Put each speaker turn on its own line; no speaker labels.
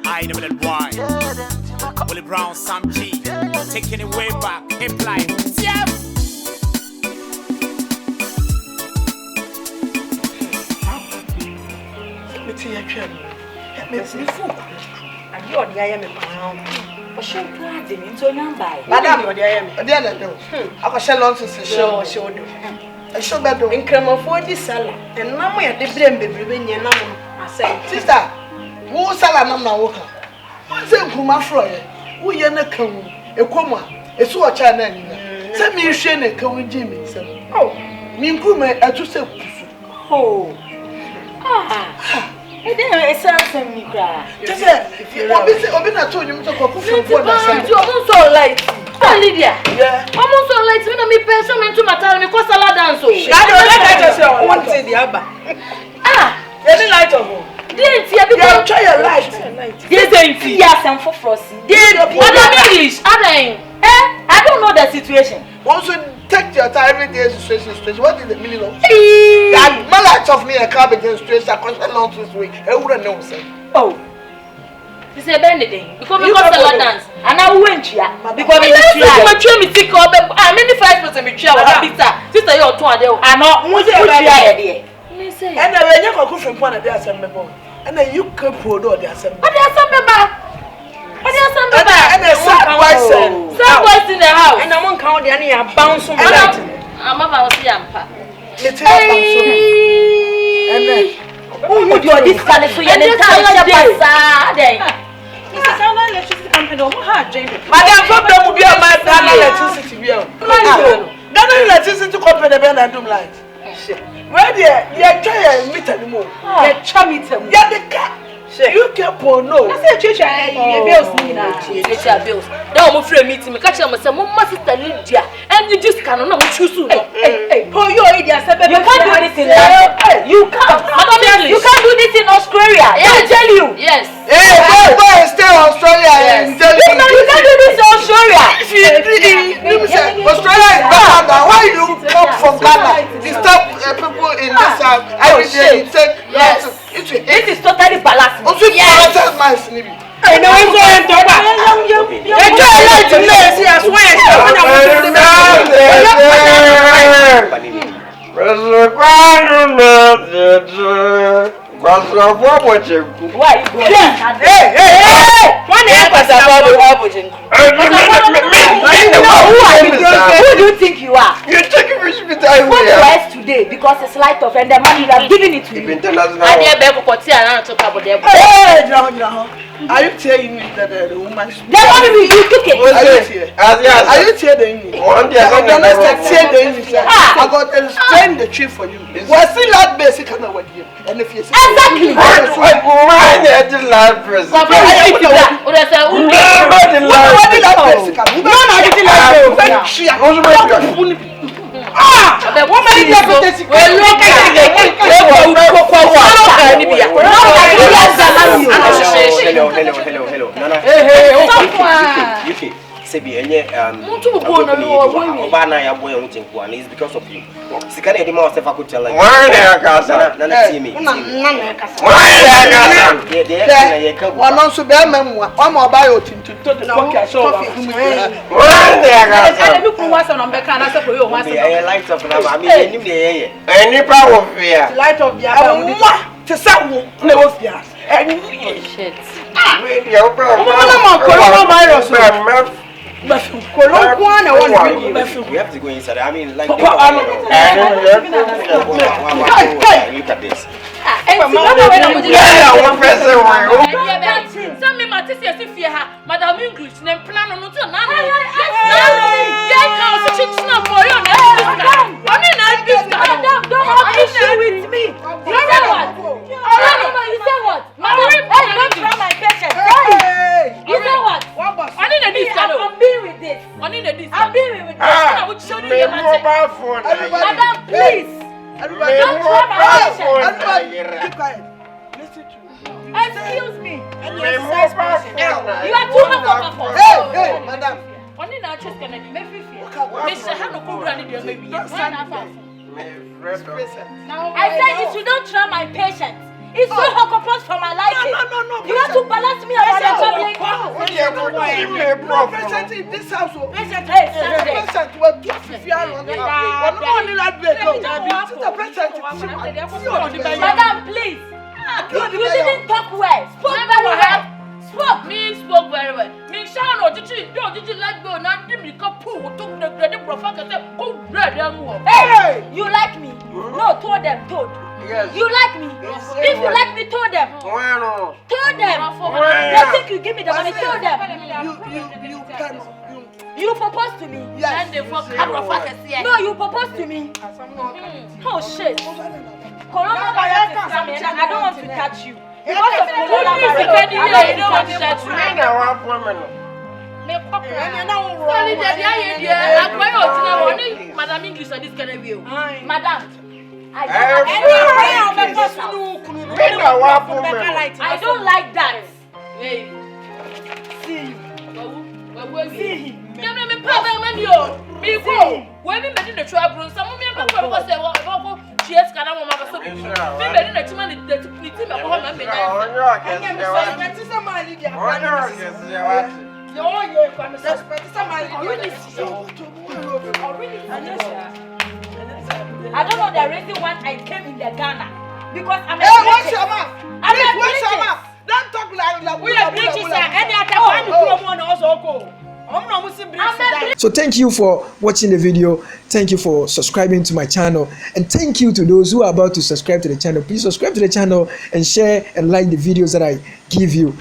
I never let wine. Willie Brown, Sam G. Taking it way back. Hip life. Yeah.
You're the I am a pound. But she'll glad into a number.
Madam, you're the I am. I shall not show do. I shall be doing crema for this salad. And now we are the blame baby. I say, sister, who salad number walker? What's a Kuma Froy? We are not come. A coma, a swatch and send me a shame and come with Jimmy. Oh, me Kuma, I just say, oh, ah. I didn't say me cry. Just say, I've been told you to go for almost all light. Lydia, almost all light. When I person into my town, because salad dance. I want to say the Abba. Ah, any light of home. Didn't you try your light? Didn't you? Yes, I'm for frosty. Did English? I don't know the situation. Once you take your time every day, situation. What is the meaning of that? My light of me a cabbage situation. I can't long this week. I wouldn't know, sir. Oh, this is a bandit. Because we got salad dance, and I went here because I'm sick of it. I'm in the 5% with chair. Sister, you're 2 days. I'm not much here. And I will never go from one of the assembly. And then you can put all the assembly. But the assembly. And a sad in the house. And I won't count any bounce on the I'm about to yampa. And then, who would you disqualify the entire day? Madam, what will be a man electricity bill? Ghana electricity company, Ben and Doom Light. Where you're trying to meet anymore. You're chumming them. You're the cat. You can't pour no. I said, Chicha, your bills. Chicha bills. Now, I'm afraid meeting me. Catch them, some must tell Lydia. And you just cannot choose. Hey, pour your idiot. You can't do this in You can't. You can't do this in Australia. I tell you. Yes. Hey, go stay in Australia. You can't do this in Australia. Australia is better than why you come from Ghana. You stop people in this every day. You take this is totally balanced. Also, yes. I know it's going to be. You try to let me as well. Why? Who do you think you are? You're taking respect. What price today? Because it's light of and the money you have given it to you. Are you telling me that the woman? The money you took it. Are you telling me? I got to explain the truth for you. We're still not basic and if you say exactly. Hello. Nana. Hey. Sebi enye obana ya boy ontinkwa is because of you. Sikane edi ma osefa ko tell like. Nana see me. Nana kasa. One so be amemwa. O ma oba yo tintu to the pocket so. I be ku wasa no mbeka na se ko yo wasa. I light up na ma me enim de ye. Any power of fear. Light of the aba. To say wo na wo fear. Shit. We dey open. Coronavirus. We have to go inside. I mean, like, look at this. Madam English, name plan on not with me. You say what? You say what? I'm being with this. I'm being with this. I would show you your mobile phone. Madam, please. Don't try my patient. Keep quiet. Listen to me. Excuse me. You are too much of a phone. Hey, madam. Only now just gonna be maybe fear. Mr. Hano Kurani, maybe. I said if you don't try my patience,
It's so hocopos for my liking.
No.
You want to balance me about the public?
No, present in this house.
Present.
Present will do if you are on the house. Only that way go. Sister present.
Madam, please. You didn't talk well. Spoke very well.
Spoke very well. Me shall not did you like go not give me couple took the professor go red and
Hey, you like me? No, told them, told.
Yes.
You like me? If you like me, told them.
Bueno.
Told them. They think you give me the money, told them. You proposed to me.
Yes.
and they fuck professor here.
No, you proposed to me. Oh shit. Coronavirus is coming and I don't want to touch you. Because of coronavirus,
I don't want to touch you.
Me na wa for me no.
Me pop. Only the idea. I'm going out to Madam English on this kind of view.
Madam, I don't like that.
Hey.
See you.
See him. Me papa man yo. Me go. When me made the trouble, some of me papa say what cheers can I mama so. Me made the team the team me go man me.
I don't know the reason why I came in the Ghana. Because I'm a
What's your mouth?
I'm a
What's your
British.
mouth? Don't talk like
We are British and any other one also go.
So thank you for watching the video. Thank you for subscribing to my channel. And thank you to those who are about to subscribe to the channel. Please subscribe to the channel and share and like the videos that I give you.